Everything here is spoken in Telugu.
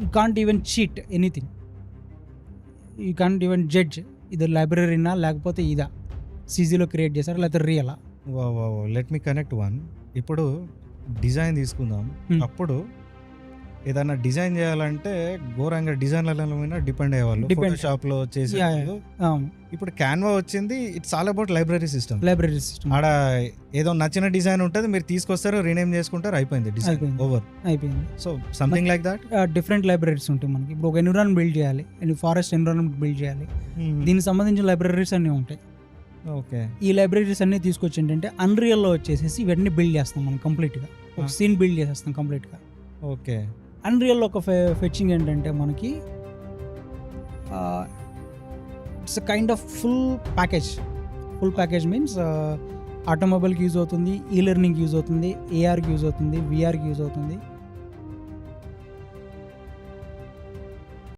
You can't even cheat anything. You can't even judge ఇది లైబ్రరీనా లేకపోతే ఇదా సీజీలో క్రియేట్ చేశారా లేకపోతే రియలా. Let me connect one. ఇప్పుడు డిజైన్ తీసుకుందాం. అప్పుడు ఏదైనా డిజైన్ చేయాలంటే ఘోరంగా డిజైన్ల మీద డిపెండ్ అయ్యేవాళ్ళు, ఫోటోషాప్లో చేసేవాళ్ళు. ఇప్పుడు క్యాన్వా వచ్చింది, it's all about library system. ఆడ ఏదో నచ్చిన డిజైన్ ఉంటుంది, మీరు తీసుకొస్తారు, రీనేమ్ చేసుకుంటారు, అయిపోయింది డిజైన్ ఓవర్, అయిపోయింది. So something like that. Different libraries ఉంటాయి మనకి. ఇప్పుడు ఒక ఎన్విరాన్మెంట్ బిల్డ్ చేయాలి, ఫారెస్ట్ ఎన్విరాన్మెంట్ బిల్డ్ చేయాలి, దీనికి సంబంధించిన లైబ్రరీస్ అన్నీ ఉంటాయి. ఓకే, ఈ లైబ్రరీస్ అన్నీ తీసుకొచ్చి ఏంటంటే అన్రియల్లో వచ్చేసేసి ఇవన్నీ బిల్డ్ చేస్తాం మనం కంప్లీట్గా. ఒక సీన్ బిల్డ్ చేసేస్తాం కంప్లీట్గా. ఓకే, అన్రియల్లో ఒక ఫెచ్చింగ్ ఏంటంటే మనకి it's kind of full package means ఆటోమొబైల్కి యూజ్ అవుతుంది, ఈ లెర్నింగ్కి యూజ్ అవుతుంది, ఏఆర్కి యూజ్ అవుతుంది, విఆర్కి యూజ్ అవుతుంది,